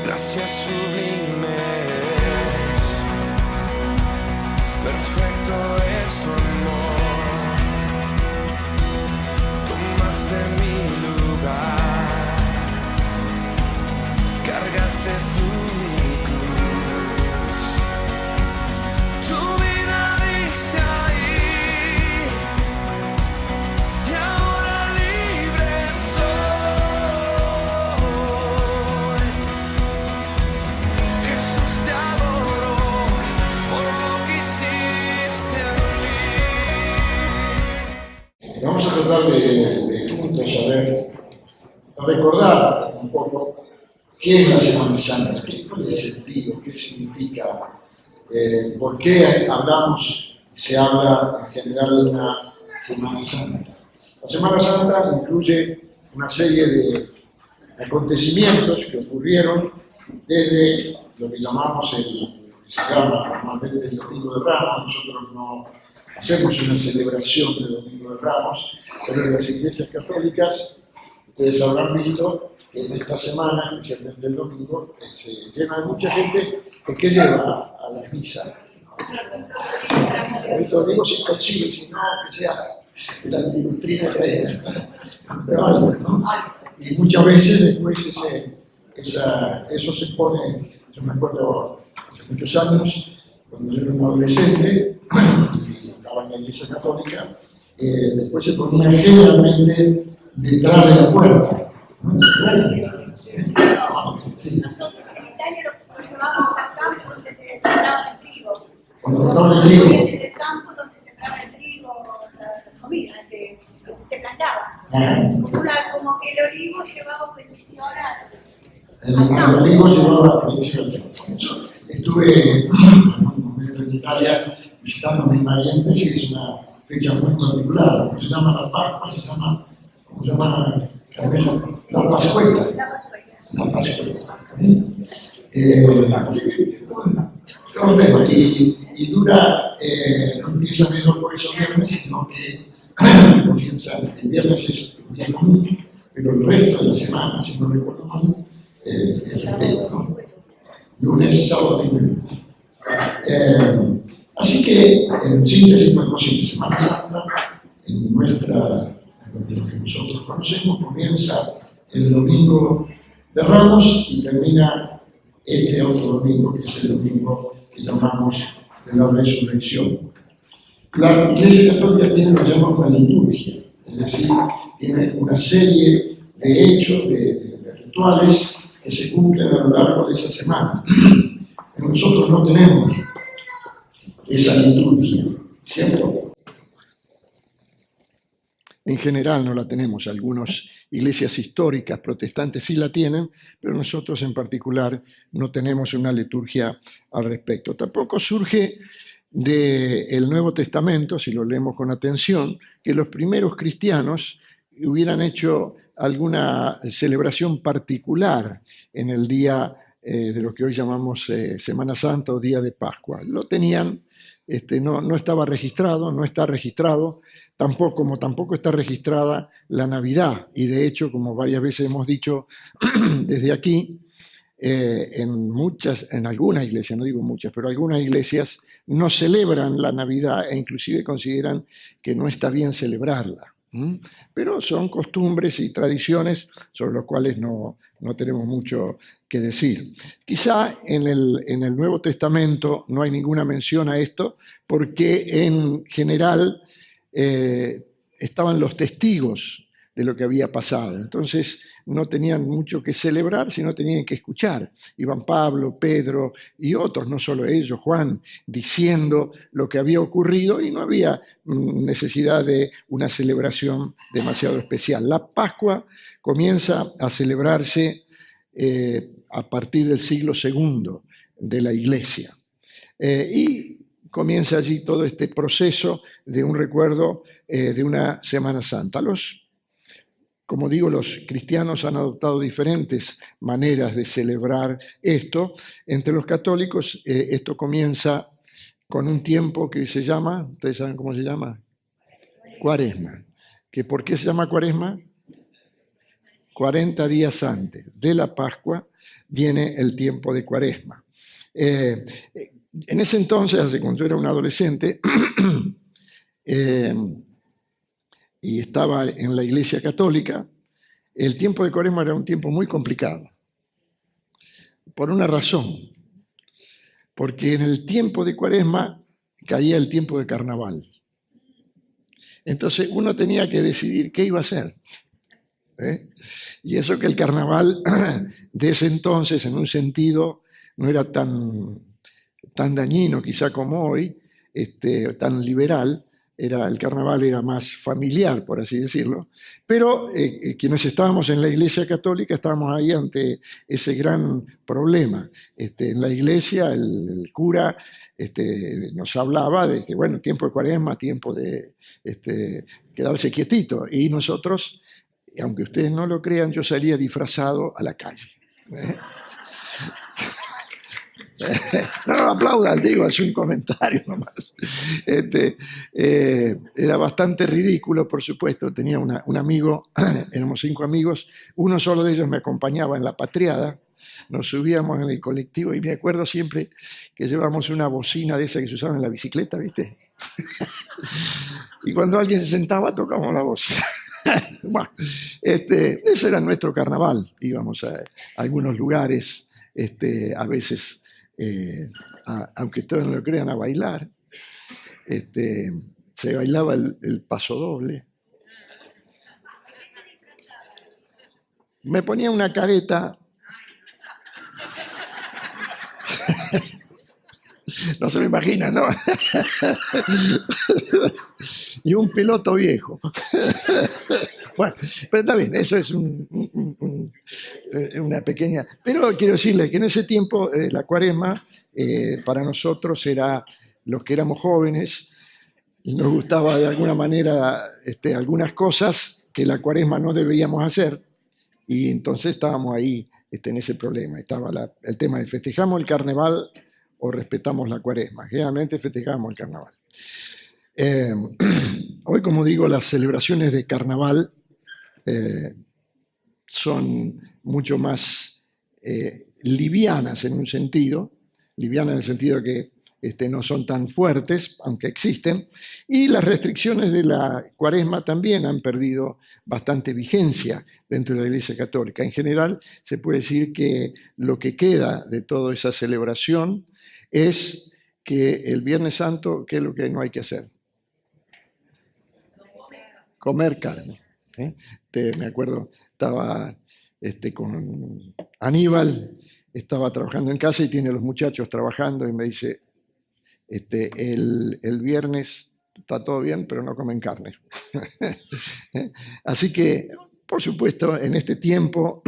gracias sublimes, perfecto es tu amor, tomaste mi lugar, cargaste tú mi cruz, tu vida diste ahí, y ahora libre soy. Jesús, te adoro por lo que hiciste en mí. Vamos a tratar de juntos recordar un poco qué es la Semana Santa, cuál es el sentido, qué significa, por qué se habla en general de una Semana Santa. La Semana Santa incluye una serie de acontecimientos que ocurrieron desde lo que llamamos lo que se llama normalmente el Domingo de Ramos. Nosotros no hacemos una celebración del Domingo de Ramos, pero en las iglesias católicas ustedes habrán visto que en esta semana, especialmente el domingo, se llena de mucha gente que lleva a la misa. El domingo se consigue, si no, que sea la ilustrina que pero algo, ¿no? Y muchas veces después eso se pone, yo me acuerdo hace muchos años, cuando yo era un adolescente, y estaba en la iglesia católica, después se ponía generalmente detrás de la puerta. ¿No? Sí. Nosotros en Italia lo llevábamos al campo donde se sembraban el trigo. Cuando cortaban el trigo. En el campo donde se sembraba el trigo, la comida, donde se plantaba. Como que el olivo llevaba bendición El olivo llevaba bendición. Estuve en un momento en Italia visitando a mis parientes y es una fecha muy particular. ¿Cómo se llama la Pascua? ¿Cómo se llama? La Pascueta. La Pascueta. Así que todo un tema. Y dura, no empieza menos por esos viernes, sino que comienza, el viernes es un día común, pero el resto de la semana, si no recuerdo mal, es festivo, ¿no? Lunes, sábado y domingo. Así que, en síntesis, muy posible, Semana Santa, en lo que nosotros conocemos, comienza el domingo de Ramos y termina este otro domingo, que es el domingo que llamamos de la resurrección. La Iglesia Católica tiene lo que llamamos una liturgia, es decir, tiene una serie de hechos, de rituales que se cumplen a lo largo de esa semana. Pero nosotros no tenemos esa liturgia, ¿cierto? En general no la tenemos. Algunas iglesias históricas protestantes sí la tienen, pero nosotros en particular no tenemos una liturgia al respecto. Tampoco surge del Nuevo Testamento, si lo leemos con atención, que los primeros cristianos hubieran hecho alguna celebración particular en el día de lo que hoy llamamos Semana Santa o Día de Pascua. Lo tenían, no estaba registrado, no está registrado, como tampoco está registrada la Navidad. Y de hecho, como varias veces hemos dicho desde aquí, en algunas iglesias, no digo muchas, pero algunas iglesias no celebran la Navidad e inclusive consideran que no está bien celebrarla. Pero son costumbres y tradiciones sobre las cuales no tenemos mucho que decir. Quizá en el Nuevo Testamento no hay ninguna mención a esto, porque en general estaban los testigos de lo que había pasado. Entonces no tenían mucho que celebrar, sino tenían que escuchar. Iban Pablo, Pedro y otros, no solo ellos, Juan, diciendo lo que había ocurrido y no había necesidad de una celebración demasiado especial. La Pascua comienza a celebrarse a partir del siglo II de la Iglesia. Y comienza allí todo este proceso de un recuerdo de una Semana Santa. Como digo, los cristianos han adoptado diferentes maneras de celebrar esto. Entre los católicos esto comienza con un tiempo que se llama, ¿ustedes saben cómo se llama? Cuaresma. ¿Por qué se llama Cuaresma? 40 días antes de la Pascua, viene el tiempo de Cuaresma. En ese entonces, hace cuando yo era un adolescente, y estaba en la Iglesia Católica, el tiempo de Cuaresma era un tiempo muy complicado, por una razón, porque en el tiempo de Cuaresma caía el tiempo de Carnaval. Entonces uno tenía que decidir qué iba a hacer. Y eso que el Carnaval de ese entonces, en un sentido, no era tan dañino quizá como hoy, tan liberal. El Carnaval era más familiar, por así decirlo, pero quienes estábamos en la Iglesia Católica estábamos ahí ante ese gran problema. En la Iglesia el cura nos hablaba de que, bueno, tiempo de Cuaresma, tiempo de quedarse quietito, y nosotros, aunque ustedes no lo crean, yo salía disfrazado a la calle. No aplaudan, digo, es un comentario nomás. Era bastante ridículo, por supuesto. Tenía un amigo, éramos 5 amigos, uno solo de ellos me acompañaba en la patriada. Nos subíamos en el colectivo y me acuerdo siempre que llevábamos una bocina de esa que se usaba en la bicicleta, ¿viste? Y cuando alguien se sentaba, tocábamos la bocina. Bueno, ese era nuestro carnaval. Íbamos a algunos lugares, a veces, aunque todos no lo crean, a bailar. Se bailaba el paso doble. Me ponía una careta. No se me imagina, ¿no? Y un piloto viejo. Bueno, pero está bien, eso es una pequeña... Pero quiero decirle que en ese tiempo la Cuaresma para nosotros era, los que éramos jóvenes, y nos gustaba de alguna manera algunas cosas que la Cuaresma no debíamos hacer, y entonces estábamos ahí en ese problema. Estaba el tema de festejamos el carnaval o respetamos la Cuaresma. Generalmente festejamos el carnaval. Hoy, como digo, las celebraciones de carnaval son mucho más livianas en un sentido, livianas en el sentido que no son tan fuertes, aunque existen, y las restricciones de la Cuaresma también han perdido bastante vigencia dentro de la Iglesia Católica. En general, se puede decir que lo que queda de toda esa celebración es que el Viernes Santo, ¿qué es lo que no hay que hacer? Comer carne. Me acuerdo, estaba con Aníbal, estaba trabajando en casa y tiene a los muchachos trabajando y me dice, el viernes está todo bien, pero no comen carne. Así que, por supuesto, en este tiempo,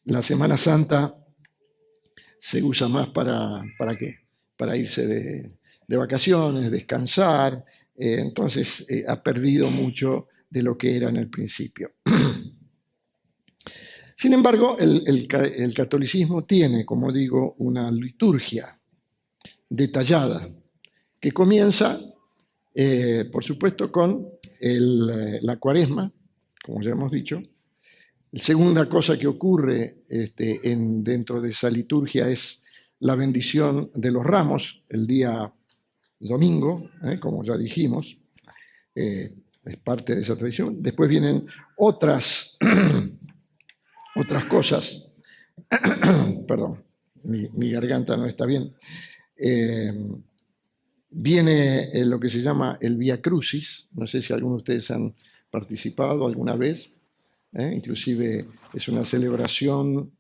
la Semana Santa se usa más ¿para qué? Para irse de vacaciones, descansar, entonces ha perdido mucho de lo que era en el principio. Sin embargo, el catolicismo tiene, como digo, una liturgia detallada que comienza, por supuesto, con la Cuaresma, como ya hemos dicho. La segunda cosa que ocurre dentro de esa liturgia es la bendición de los ramos, el día domingo, como ya dijimos, es parte de esa tradición. Después vienen otras cosas, perdón, mi garganta no está bien. Viene lo que se llama el Vía Crucis, no sé si algunos de ustedes han participado alguna vez, inclusive es una celebración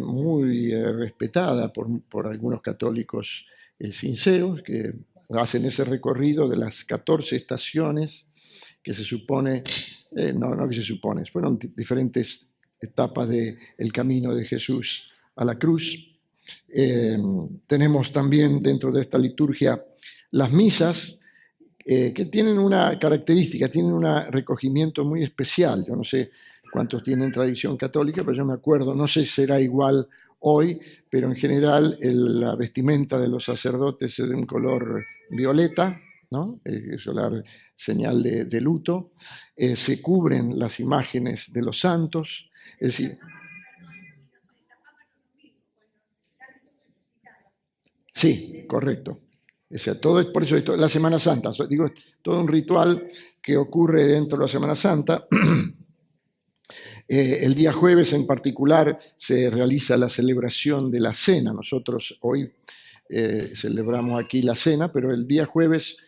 muy respetada por algunos católicos sinceros que hacen ese recorrido de las 14 estaciones que se supone, no que se supone, fueron diferentes etapas del camino de Jesús a la cruz. Tenemos también dentro de esta liturgia las misas que tienen una característica, tienen un recogimiento muy especial. Yo no sé cuántos tienen tradición católica, pero yo me acuerdo, no sé si será igual hoy, pero en general la vestimenta de los sacerdotes es de un color violeta, ¿no? Eso es la señal de luto. Se cubren las imágenes de los santos, es decir, sí, correcto. O sea, todo es por eso la Semana Santa. Digo, es todo un ritual que ocurre dentro de la Semana Santa. El día jueves en particular se realiza la celebración de la cena. Nosotros hoy celebramos aquí la cena, pero el día jueves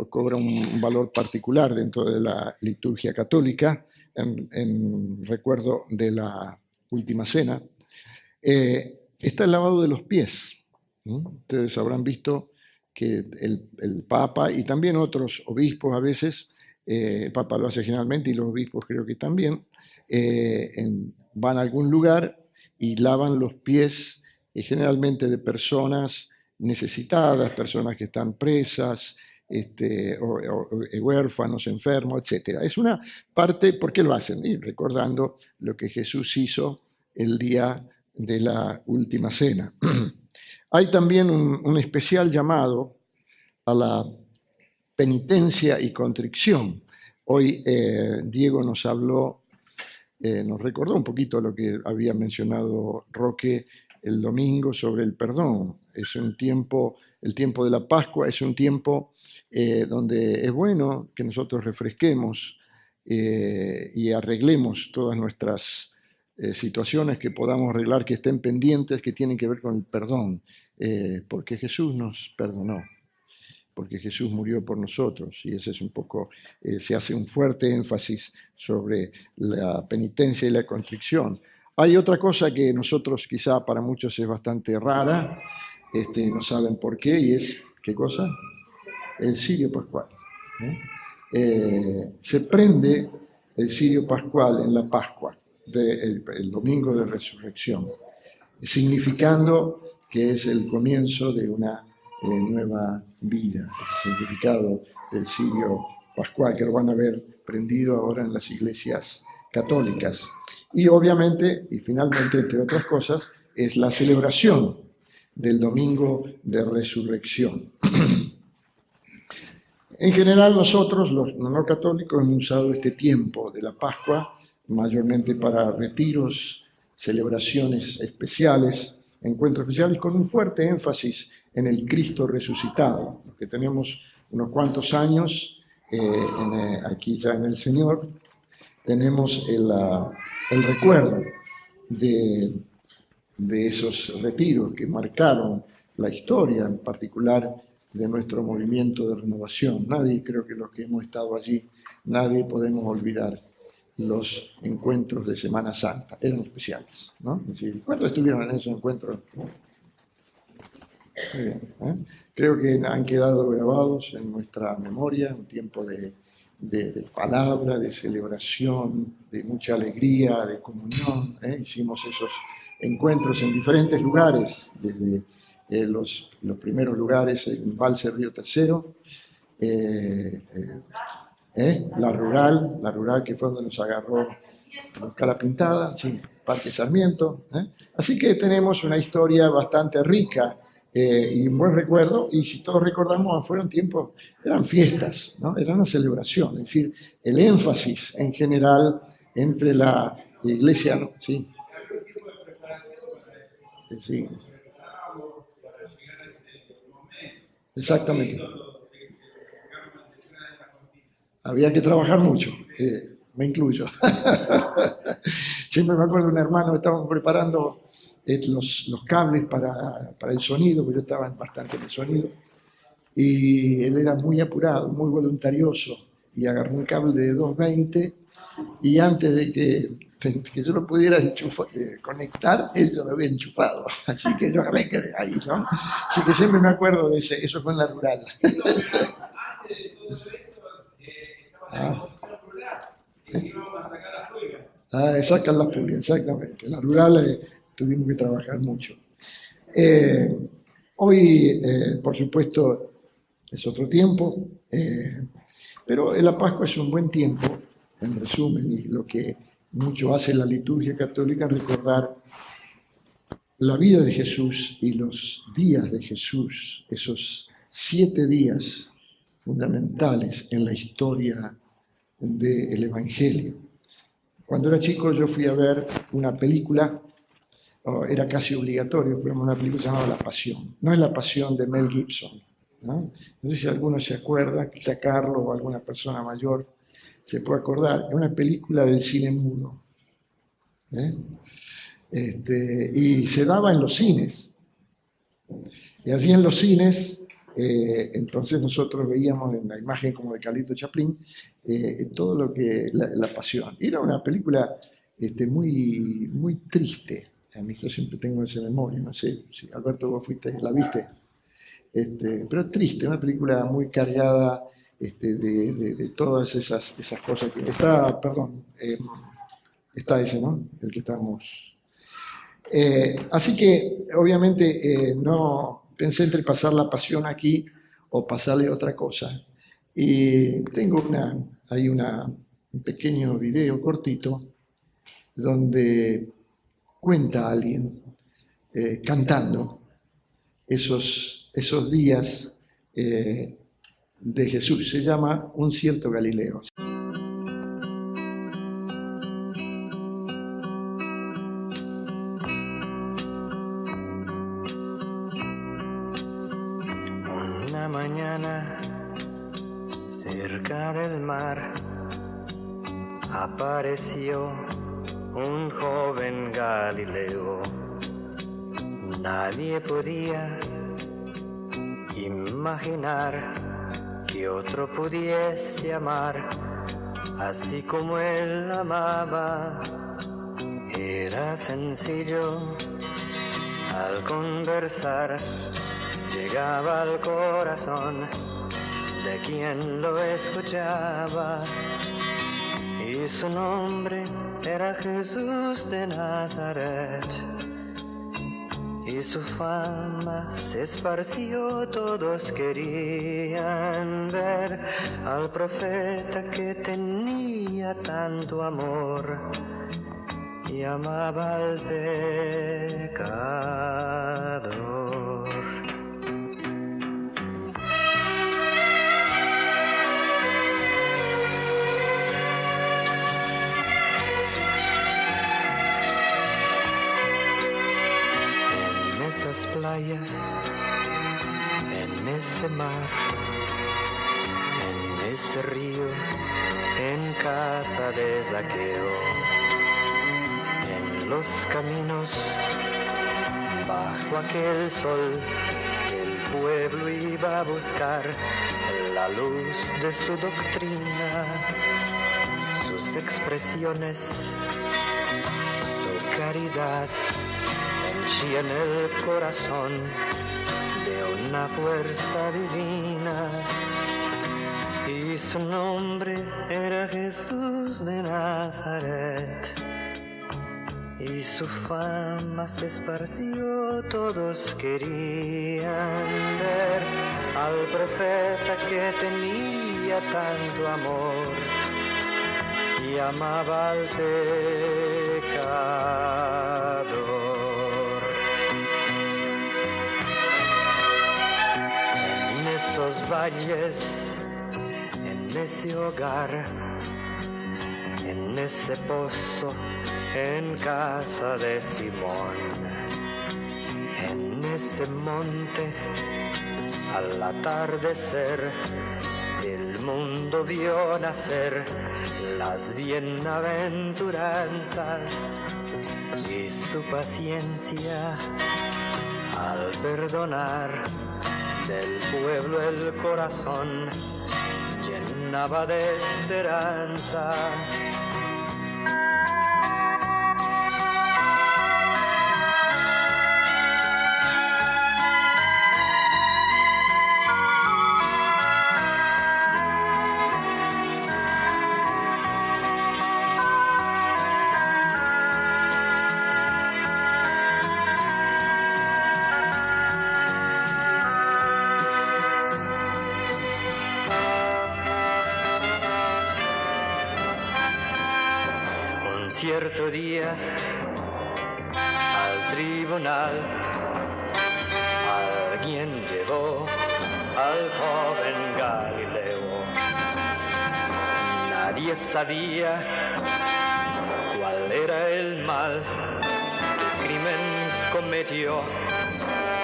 cobra un valor particular dentro de la liturgia católica en recuerdo de la última cena. Está el lavado de los pies. Ustedes habrán visto que el Papa y también otros obispos a veces, el Papa lo hace generalmente y los obispos creo que también, van a algún lugar y lavan los pies generalmente de personas necesitadas, personas que están presas, o huérfanos, enfermos, etc. Es una parte, ¿por qué lo hacen? Y recordando lo que Jesús hizo el día de la última cena. Hay también un especial llamado a la penitencia y contrición. Hoy Diego nos habló, nos recordó un poquito lo que había mencionado Roque el domingo sobre el perdón. Es un tiempo, el tiempo de la Pascua es un tiempo donde es bueno que nosotros refresquemos y arreglemos todas nuestras situaciones que podamos arreglar, que estén pendientes, que tienen que ver con el perdón, porque Jesús nos perdonó, porque Jesús murió por nosotros, y ese es un poco, se hace un fuerte énfasis sobre la penitencia y la contrición. Hay otra cosa que nosotros quizá para muchos es bastante rara, no saben por qué, y es, ¿qué cosa? El cirio pascual. Se prende el cirio pascual en la Pascua, el domingo de resurrección, significando que es el comienzo de una nueva vida, el significado del cirio pascual, que lo van a ver prendido ahora en las iglesias católicas. Y obviamente, y finalmente, entre otras cosas, es la celebración del domingo de resurrección. En general, nosotros, los no católicos, hemos usado este tiempo de la Pascua mayormente para retiros, celebraciones especiales, encuentros especiales, con un fuerte énfasis en el Cristo resucitado, que tenemos unos cuantos años aquí ya en el Señor, tenemos el recuerdo de esos retiros que marcaron la historia, en particular de nuestro movimiento de renovación. Nadie, creo que los que hemos estado allí, nadie podemos olvidar los encuentros de Semana Santa, eran especiales, ¿no? Es decir, ¿cuántos estuvieron en esos encuentros? Muy bien, ¿eh? Creo que han quedado grabados en nuestra memoria, un tiempo de palabra, de celebración, de mucha alegría, de comunión. Hicimos esos encuentros en diferentes lugares, desde los primeros lugares en Valse Río Tercero, la rural que fue donde nos agarró Cara Pintada, sí, Parque Sarmiento. Así que tenemos una historia bastante rica y un buen recuerdo, y si todos recordamos, fueron tiempos, eran fiestas, ¿no? Era una celebración, es decir, el énfasis en general entre la iglesia, ¿no? Sí. Sí. Exactamente. Había que trabajar mucho, me incluyo. Siempre me acuerdo de un hermano que estábamos preparando los cables para el sonido, porque yo estaba bastante en el sonido, y él era muy apurado, muy voluntarioso, y agarró un cable de 220, y antes de que yo lo pudiera conectar, él ya lo había enchufado. Así que yo agarré que de ahí, ¿no? Así que siempre me acuerdo de eso fue en la rural. Sacan las pulgas, exactamente. En la rural tuvimos que trabajar mucho. Hoy, por supuesto, es otro tiempo, pero la Pascua es un buen tiempo, en resumen, y lo que mucho hace la liturgia católica, recordar la vida de Jesús y los días de Jesús, esos 7 días fundamentales en la historia del Evangelio. Cuando era chico yo fui a ver una película, era casi obligatorio, fuimos a una película llamada La Pasión. No es La Pasión de Mel Gibson, ¿no? No sé si alguno se acuerda, quizá Carlos o alguna persona mayor se puede acordar, es una película del cine mudo. Y se daba en los cines. Y allí en los cines, entonces nosotros veíamos en la imagen como de Carlito Chaplin todo lo que la pasión. Y era una película muy, muy triste. A mí yo siempre tengo esa memoria, no sé si Alberto vos fuiste, la viste. Pero triste, una película muy cargada de todas esas cosas que está, perdón, está ese, ¿no? El que estamos. Así que obviamente no pensé entre pasar la pasión aquí o pasarle otra cosa. Y tengo ahí un pequeño video cortito donde cuenta a alguien cantando esos días de Jesús. Se llama Un cierto Galileo. Una mañana cerca del mar apareció un joven Galileo. Nadie podía imaginar que otro pudiese amar así como él amaba. Era sencillo al conversar, llegaba al corazón de quien lo escuchaba, y su nombre era Jesús de Nazaret, y su fama se esparció, todos querían ver al profeta que tenía tanto amor y amaba al pecador. En esas playas, en ese mar, en ese río, en casa de Zaqueo, en los caminos, bajo aquel sol, el pueblo iba a buscar la luz de su doctrina, sus expresiones, su caridad henchían el corazón de una fuerza divina, y su nombre era Jesús de Nazaret, y su fama se esparció, todos querían ver al profeta que tenía tanto amor y amaba al pecador. En esos valles, en ese hogar, en ese pozo, en casa de Simón, en ese monte, al atardecer, el mundo vio nacer las bienaventuranzas, y su paciencia al perdonar del pueblo el corazón llenaba de esperanza. Cierto día al tribunal alguien llevó al joven Galileo. Nadie sabía cuál era el mal que el crimen cometió,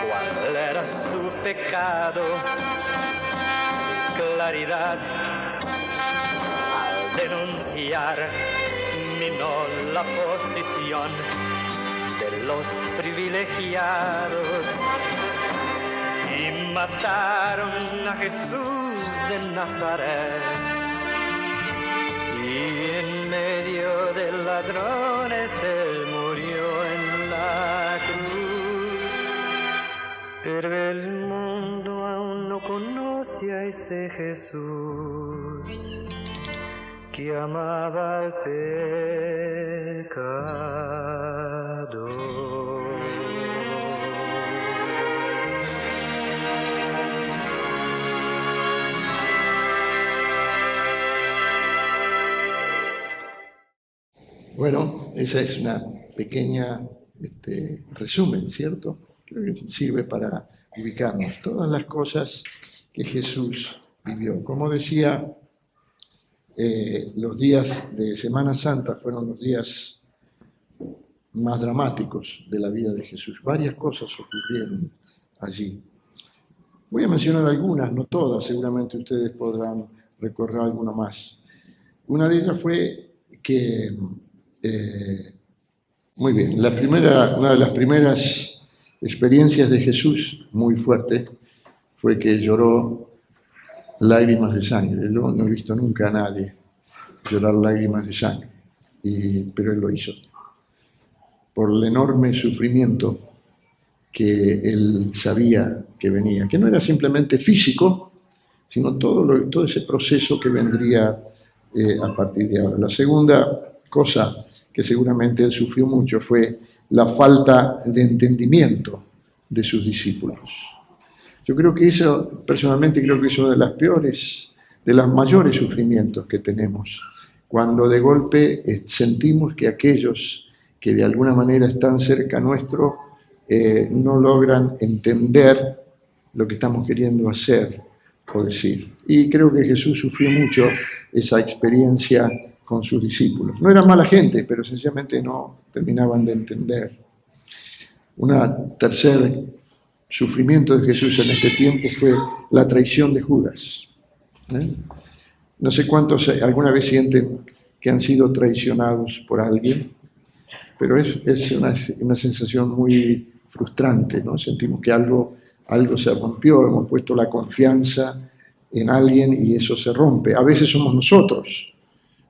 cuál era su pecado, su claridad. Al denunciar minó la posición de los privilegiados y mataron a Jesús de Nazaret. Y en medio de ladrones él murió en la cruz. Pero el mundo aún no conoce a ese Jesús que amaba al pecador. Bueno, esa es una pequeña resumen, ¿cierto? Creo que sirve para ubicarnos todas las cosas que Jesús vivió. Como decía, los días de Semana Santa fueron los días más dramáticos de la vida de Jesús. Varias cosas ocurrieron allí. Voy a mencionar algunas, no todas, seguramente ustedes podrán recordar alguna más. Una de ellas fue que, muy bien, una de las primeras experiencias de Jesús muy fuerte fue que lloró lágrimas de sangre. Yo no he visto nunca a nadie llorar lágrimas de sangre, pero él lo hizo. Por el enorme sufrimiento que él sabía que venía, que no era simplemente físico, sino todo ese proceso que vendría a partir de ahora. La segunda cosa que seguramente él sufrió mucho fue la falta de entendimiento de sus discípulos. Yo creo que eso, personalmente creo que es uno de las peores, de los mayores sufrimientos que tenemos, cuando de golpe sentimos que aquellos que de alguna manera están cerca nuestro no logran entender lo que estamos queriendo hacer o decir. Y creo que Jesús sufrió mucho esa experiencia con sus discípulos. No eran mala gente, pero sencillamente no terminaban de entender. Un tercer sufrimiento de Jesús en este tiempo fue la traición de Judas. No sé cuántos alguna vez sienten que han sido traicionados por alguien, pero es una sensación muy frustrante, ¿no? Sentimos que algo se rompió, hemos puesto la confianza en alguien y eso se rompe. A veces somos nosotros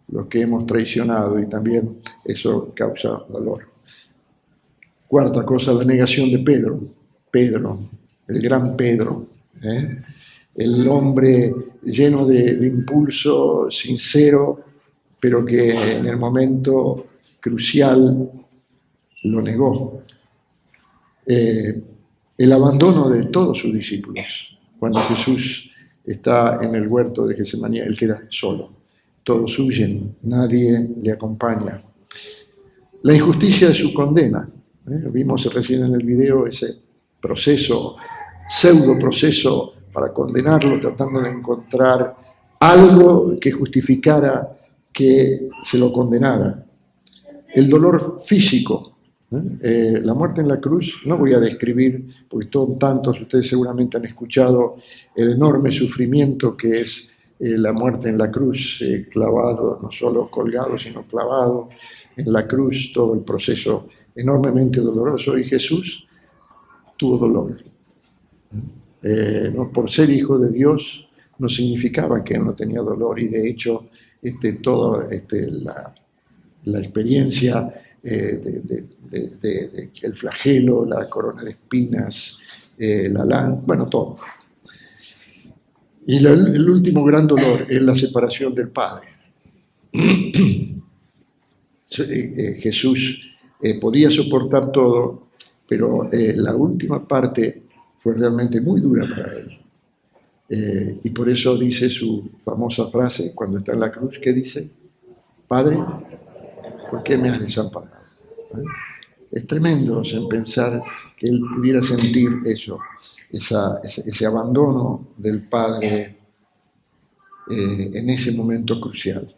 los que hemos traicionado y también eso causa dolor. Cuarta cosa, la negación de Pedro. Pedro, el gran Pedro, el hombre lleno de impulso, sincero, pero que en el momento crucial lo negó. El abandono de todos sus discípulos. Cuando Jesús está en el huerto de Getsemaní, él queda solo. Todos huyen, nadie le acompaña. La injusticia de su condena. Vimos recién en el video ese proceso, pseudo proceso para condenarlo, tratando de encontrar algo que justificara que se lo condenara. El dolor físico. La muerte en la cruz, no voy a describir, porque tantos ustedes seguramente han escuchado el enorme sufrimiento que es la muerte en la cruz, clavado, no solo colgado, sino clavado en la cruz, todo el proceso enormemente doloroso, y Jesús tuvo dolor. No, por ser hijo de Dios no significaba que él no tenía dolor, y de hecho toda la experiencia el flagelo, la corona de espinas, la lanza, bueno, todo. Y el último gran dolor es la separación del Padre. Jesús podía soportar todo, pero la última parte fue realmente muy dura para él. Y por eso dice su famosa frase cuando está en la cruz, ¿qué dice? Padre, ¿por qué me has desamparado? Es tremendo en pensar que él pudiera sentir eso, ese abandono del padre en ese momento crucial.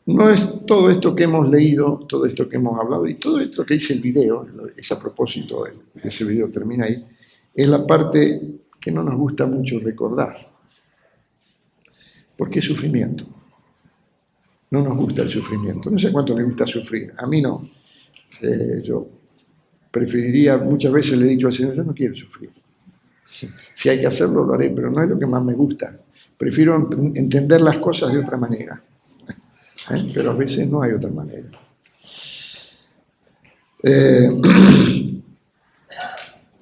No es todo esto que hemos leído, todo esto que hemos hablado y todo esto que dice el video, es a propósito, ese video termina ahí, es la parte que no nos gusta mucho recordar. ¿Por qué sufrimiento? No nos gusta el sufrimiento. No sé cuánto le gusta sufrir. A mí no. Yo preferiría, muchas veces le he dicho al Señor, yo no quiero sufrir. Si hay que hacerlo, lo haré, pero no es lo que más me gusta. Prefiero entender las cosas de otra manera. Pero a veces no hay otra manera.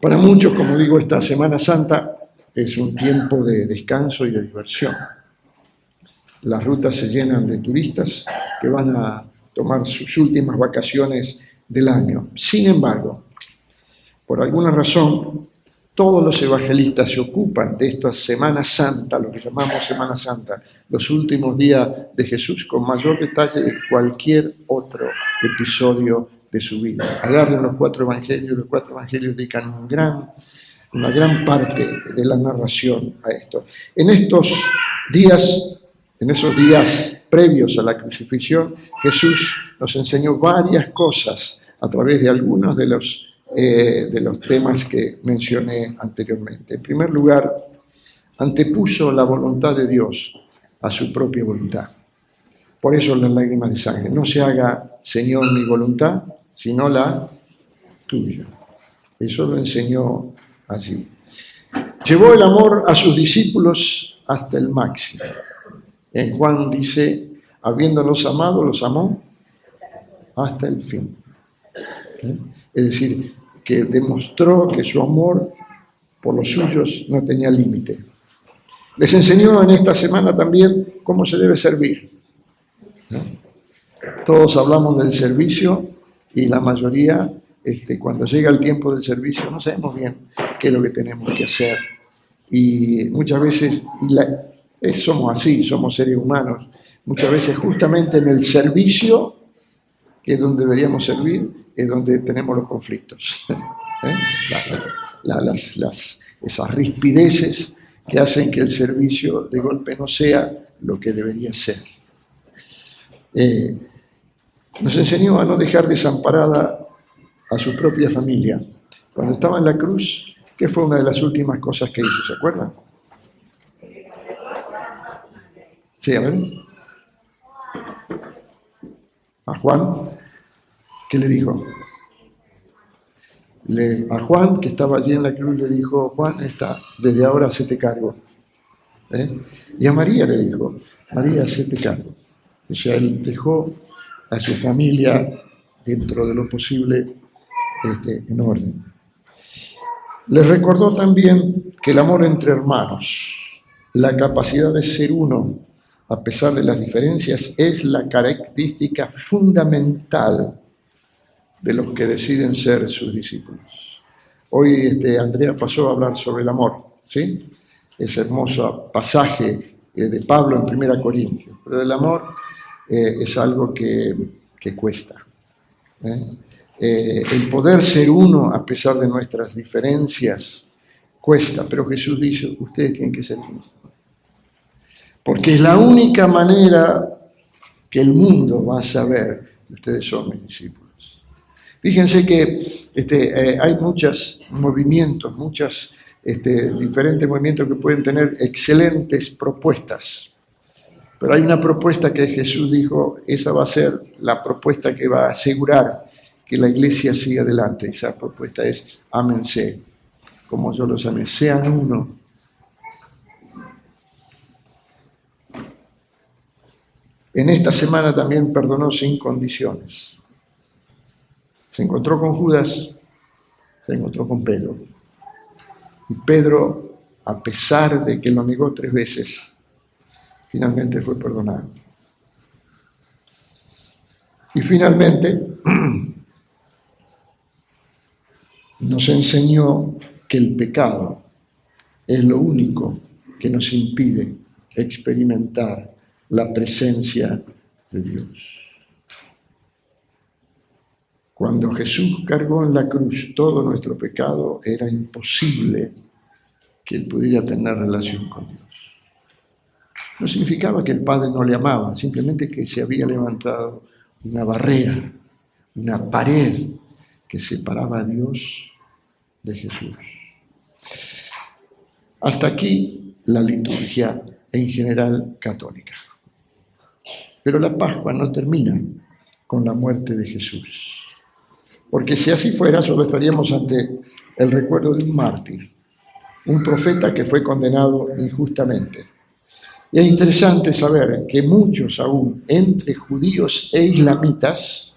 Para muchos, como digo, esta Semana Santa es un tiempo de descanso y de diversión. Las rutas se llenan de turistas que van a tomar sus últimas vacaciones del año. Sin embargo, por alguna razón, todos los evangelistas se ocupan de esta Semana Santa, lo que llamamos Semana Santa, los últimos días de Jesús, con mayor detalle de cualquier otro episodio de su vida. Agarren los 4 evangelios dedican una gran parte de la narración a esto. En esos días previos a la crucifixión, Jesús nos enseñó varias cosas a través de algunos de los temas que mencioné anteriormente. En primer lugar, antepuso la voluntad de Dios a su propia voluntad. Por eso las lágrimas de sangre. No se haga, Señor, mi voluntad, sino la tuya. Eso lo enseñó allí. Llevó el amor a sus discípulos hasta el máximo. En Juan dice, habiéndolos amado, los amó hasta el fin. Es decir, que demostró que su amor por los suyos no tenía límite. Les enseñó en esta semana también cómo se debe servir. Todos hablamos del servicio y la mayoría, cuando llega el tiempo del servicio, no sabemos bien qué es lo que tenemos que hacer. Y muchas veces somos así, somos seres humanos. Muchas veces justamente en el servicio, que es donde deberíamos servir, es donde tenemos los conflictos. Esas rispideces que hacen que el servicio de golpe no sea lo que debería ser. Nos enseñó a no dejar desamparada a su propia familia. Cuando estaba en la cruz, ¿qué fue una de las últimas cosas que hizo? ¿Se acuerdan? Sí, a ver. A Juan, ¿qué le dijo? A Juan, que estaba allí en la cruz, le dijo, Juan, desde ahora hacete cargo. Y a María le dijo, María, hacete cargo. O sea, él dejó a su familia dentro de lo posible en orden. Les recordó también que el amor entre hermanos, la capacidad de ser uno, a pesar de las diferencias, es la característica fundamental de los que deciden ser sus discípulos. Hoy Andrea pasó a hablar sobre el amor, ¿sí? Ese hermoso pasaje de Pablo en 1 Corintios. Pero el amor es algo que cuesta. El poder ser uno a pesar de nuestras diferencias cuesta, pero Jesús dice, ustedes tienen que ser uno. Porque es la única manera que el mundo va a saber que ustedes son mis discípulos. Fíjense que hay muchos movimientos, diferentes movimientos que pueden tener excelentes propuestas. Pero hay una propuesta que Jesús dijo, esa va a ser la propuesta que va a asegurar que la iglesia siga adelante. Esa propuesta es, ámense, como yo los amé, sean uno. En esta semana también perdonó sin condiciones. Se encontró con Judas, se encontró con Pedro. Y Pedro, a pesar de que lo negó 3 veces, finalmente fue perdonado. Y finalmente nos enseñó que el pecado es lo único que nos impide experimentar la presencia de Dios. Cuando Jesús cargó en la cruz todo nuestro pecado, era imposible que Él pudiera tener relación con Dios. No significaba que el Padre no le amaba, simplemente que se había levantado una barrera, una pared que separaba a Dios de Jesús. Hasta aquí la liturgia en general católica. Pero la Pascua no termina con la muerte de Jesús. Porque si así fuera, solo estaríamos ante el recuerdo de un mártir, un profeta que fue condenado injustamente. Y es interesante saber que muchos aún entre judíos e islamitas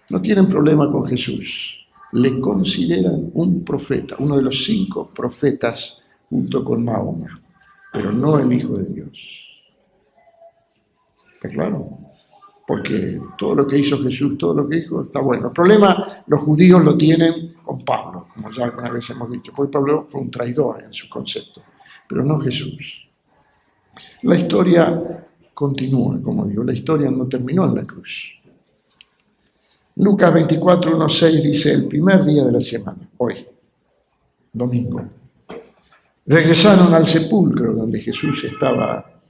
no tienen problema con Jesús. Le consideran un profeta, uno de los 5 profetas junto con Mahoma, pero no el Hijo de Dios. ¿Está claro? Porque todo lo que hizo Jesús, todo lo que dijo, está bueno. El problema los judíos lo tienen con Pablo, como ya alguna vez hemos dicho, porque Pablo fue un traidor en su concepto, pero no Jesús. La historia continúa, como digo, la historia no terminó en la cruz. Lucas 24, 1, 6 dice, el primer día de la semana, hoy, domingo, regresaron al sepulcro donde Jesús estaba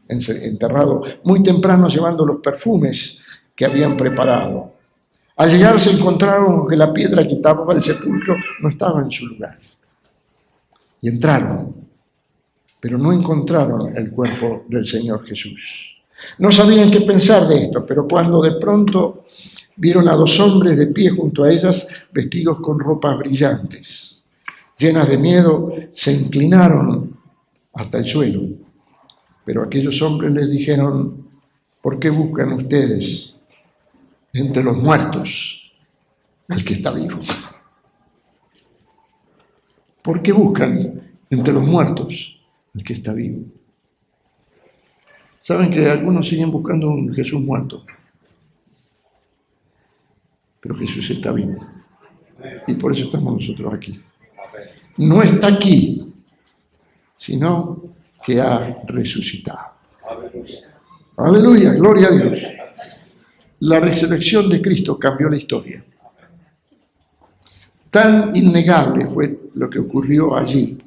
enterrado muy temprano llevando los perfumes que habían preparado. Al llegar se encontraron que la piedra que tapaba el sepulcro no estaba en su lugar. Y entraron, pero no encontraron el cuerpo del Señor Jesús. No sabían qué pensar de esto, pero cuando de pronto vieron a 2 hombres de pie junto a ellas, vestidos con ropas brillantes, llenas de miedo, se inclinaron hasta el suelo. Pero aquellos hombres les dijeron, ¿por qué buscan ustedes entre los muertos al que está vivo? ¿Por qué buscan entre los muertos al que está vivo? Saben que algunos siguen buscando un Jesús muerto, pero Jesús está vivo. Y por eso estamos nosotros aquí. No está aquí, sino que ha resucitado. Aleluya, gloria a Dios. La resurrección de Cristo cambió la historia. Tan innegable fue lo que ocurrió allí,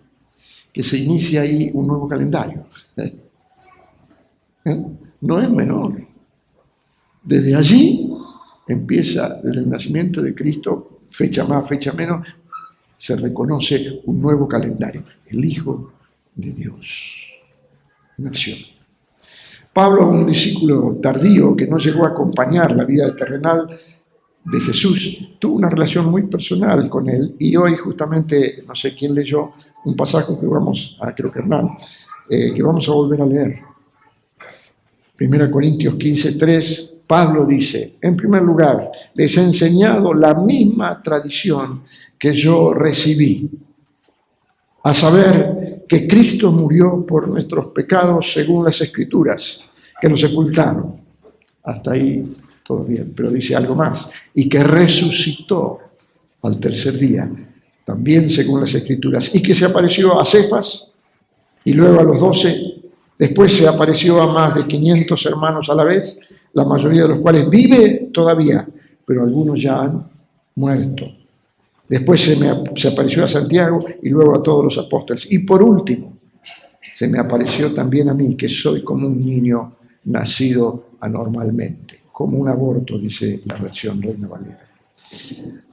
que se inicia ahí un nuevo calendario. No es menor. Desde allí empieza, desde el nacimiento de Cristo, fecha más, fecha menos, se reconoce un nuevo calendario. El Hijo de Dios nació. Pablo, un discípulo tardío que no llegó a acompañar la vida terrenal de Jesús, tuvo una relación muy personal con él, y hoy justamente, no sé quién leyó un pasaje que creo que Hernán, que vamos a volver a leer. 1 Corintios 15:3, Pablo dice, en primer lugar, les he enseñado la misma tradición que yo recibí, a saber que Cristo murió por nuestros pecados según las Escrituras, que lo sepultaron. Hasta ahí todo bien, pero dice algo más, y que resucitó al tercer día, también según las Escrituras, y que se apareció a Cefas y luego a los 12, después se apareció a más de 500 hermanos a la vez, la mayoría de los cuales vive todavía, pero algunos ya han muerto. Después se apareció a Santiago y luego a todos los apóstoles. Y por último, se me apareció también a mí, que soy como un niño nacido anormalmente, como un aborto, dice la versión Reina Valera.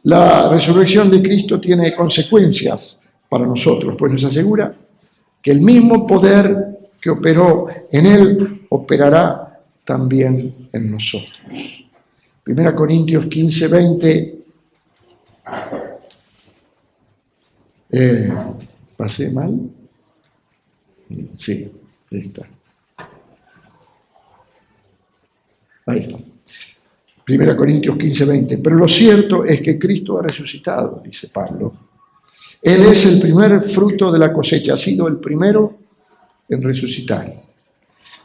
La resurrección de Cristo tiene consecuencias para nosotros, pues nos asegura que el mismo poder que operó en Él operará también en nosotros. 1 Corintios 15:20. ¿Pasé mal? Sí, ahí está. Ahí está. 1 Corintios 15:20. Pero lo cierto es que Cristo ha resucitado, dice Pablo. Él es el primer fruto de la cosecha, ha sido el primero en resucitar.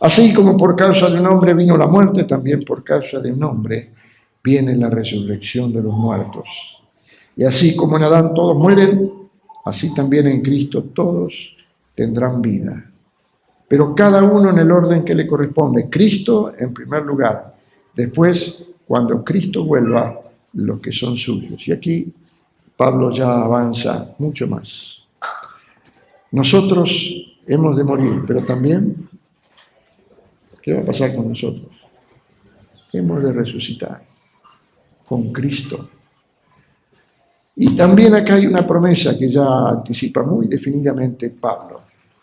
Así como por causa de un hombre vino la muerte, también por causa de un hombre viene la resurrección de los muertos. Y así como en Adán todos mueren, así también en Cristo todos tendrán vida. Pero cada uno en el orden que le corresponde. Cristo en primer lugar. Después, cuando Cristo vuelva, los que son suyos. Y aquí Pablo ya avanza mucho más. Nosotros hemos de morir, pero también, ¿qué va a pasar con nosotros? Hemos de resucitar con Cristo. Y también acá hay una promesa que ya anticipa muy definidamente Pablo.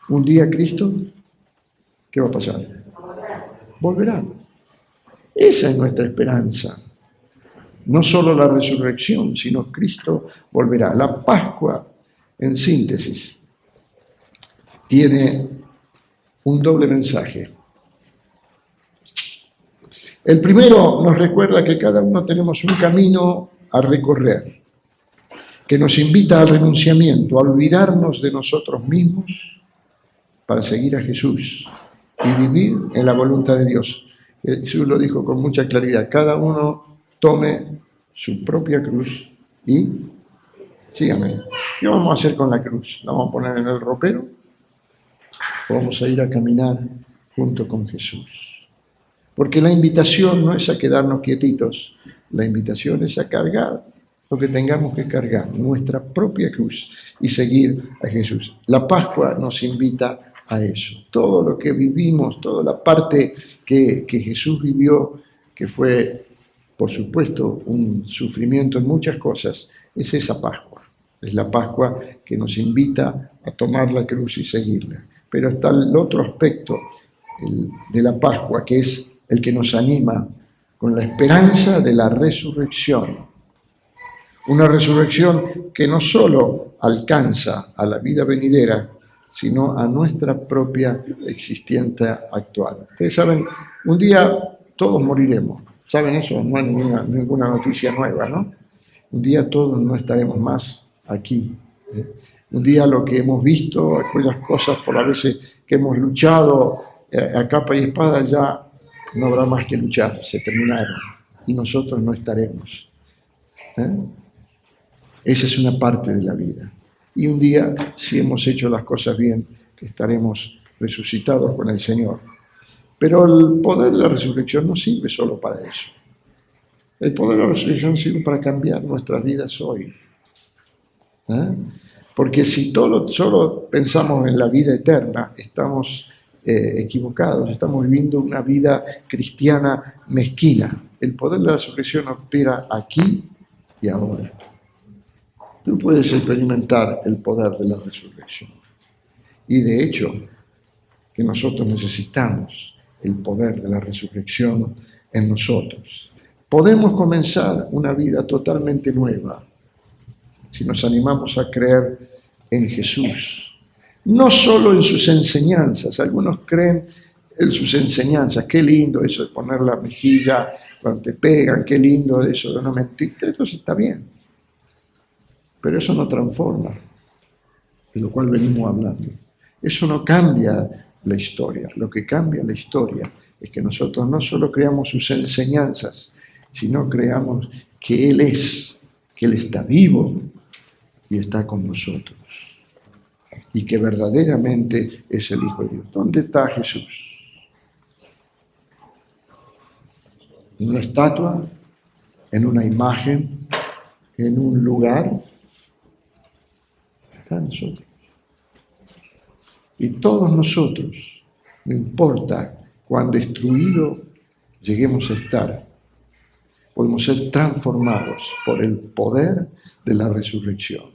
Un día Cristo, ¿qué va a pasar? Volverá. Esa es nuestra esperanza. No solo la resurrección, sino Cristo volverá. La Pascua, en síntesis, tiene un doble mensaje. El primero nos recuerda que cada uno tenemos un camino a recorrer, que nos invita al renunciamiento, a olvidarnos de nosotros mismos para seguir a Jesús y vivir en la voluntad de Dios. Jesús lo dijo con mucha claridad: cada uno tome su propia cruz y sígame. ¿Qué vamos a hacer con la cruz? ¿La vamos a poner en el ropero? ¿O vamos a ir a caminar junto con Jesús? Porque la invitación no es a quedarnos quietitos, la invitación es a cargar lo que tengamos que cargar, nuestra propia cruz, y seguir a Jesús. La Pascua nos invita a eso. Todo lo que vivimos, toda la parte que Jesús vivió, que fue, por supuesto, un sufrimiento en muchas cosas, es esa Pascua. Es la Pascua que nos invita a tomar la cruz y seguirla. Pero está el otro aspecto de la Pascua, que es el que nos anima con la esperanza de la resurrección. Una resurrección que no solo alcanza a la vida venidera, sino a nuestra propia existencia actual. Ustedes saben, un día todos moriremos. ¿Saben eso? No hay ninguna noticia nueva, ¿no? Un día todos no estaremos más aquí. Un día lo que hemos visto, aquellas cosas por las veces que hemos luchado a capa y espada, ya no habrá más que luchar, se terminaron. Y nosotros no estaremos. Esa es una parte de la vida. Y un día, si hemos hecho las cosas bien, estaremos resucitados con el Señor. Pero el poder de la resurrección no sirve solo para eso. El poder de la resurrección sirve para cambiar nuestras vidas hoy. Porque si solo pensamos en la vida eterna, estamos equivocados, estamos viviendo una vida cristiana mezquina. El poder de la resurrección opera aquí y ahora. Tú puedes experimentar el poder de la resurrección. Y de hecho, que nosotros necesitamos el poder de la resurrección en nosotros. Podemos comenzar una vida totalmente nueva si nos animamos a creer en Jesús. No solo en sus enseñanzas. Algunos creen en sus enseñanzas. Qué lindo eso de poner la mejilla cuando te pegan. Qué lindo eso de no mentir. Eso está bien. Pero eso no transforma, de lo cual venimos hablando. Eso no cambia la historia. Lo que cambia la historia es que nosotros no solo creamos sus enseñanzas, sino creamos que Él está vivo y está con nosotros. Y que verdaderamente es el Hijo de Dios. ¿Dónde está Jesús? ¿En una estatua? ¿En una imagen? ¿En un lugar? Está en nosotros. Y todos nosotros, no importa cuán destruido lleguemos a estar, podemos ser transformados por el poder de la resurrección.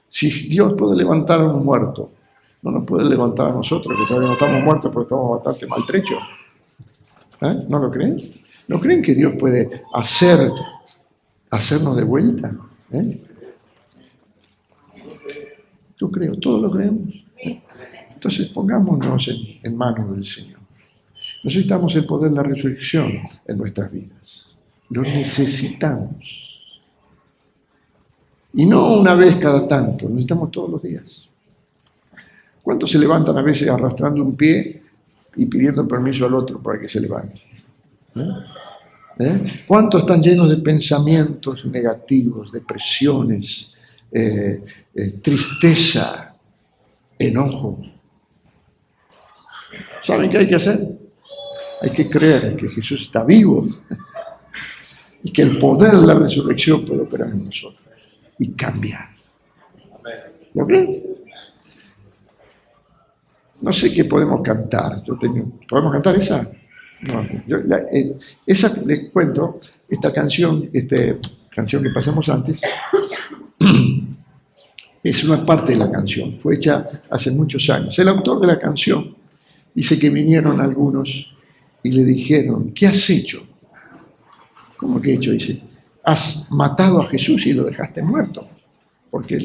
Si Dios puede levantar a un muerto, no nos puede levantar a nosotros, que todavía no estamos muertos, pero estamos bastante maltrechos. ¿No lo creen? ¿No creen que Dios puede hacernos de vuelta? Yo creo, todos lo creemos. Entonces pongámonos en manos del Señor. Necesitamos el poder de la resurrección en nuestras vidas. Lo necesitamos. Y no una vez cada tanto, lo necesitamos todos los días. ¿Cuántos se levantan a veces arrastrando un pie y pidiendo permiso al otro para que se levante? ¿Cuántos están llenos de pensamientos negativos, depresiones, tristeza, enojo? ¿Saben qué hay que hacer? Hay que creer que Jesús está vivo y que el poder de la resurrección puede operar en nosotros y cambiar. ¿Lo creen? No sé qué podemos cantar. ¿Podemos cantar esa? No, esa, les cuento, esta canción que pasamos antes, es una parte de la canción, fue hecha hace muchos años. El autor de la canción dice que vinieron algunos y le dijeron, ¿qué has hecho? ¿Cómo que he hecho? Dice, has matado a Jesús y lo dejaste muerto. Porque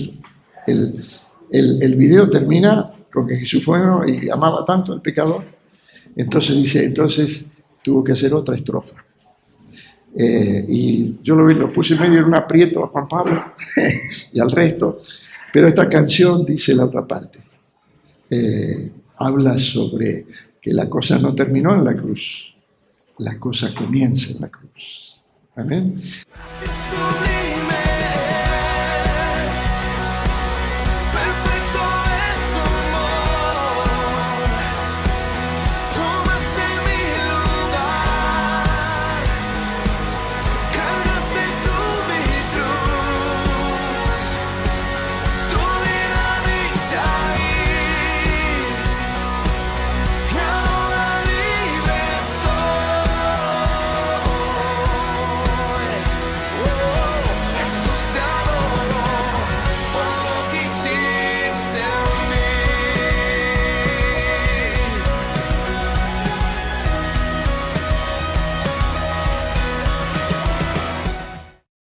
el video termina con que Jesús fue y amaba tanto al pecador. Entonces tuvo que hacer otra estrofa. Y yo lo puse medio en un aprieto a Juan Pablo y al resto. Pero esta canción dice la otra parte. Habla sobre que la cosa no terminó en la cruz. La cosa comienza en la cruz. Amén. Gracias,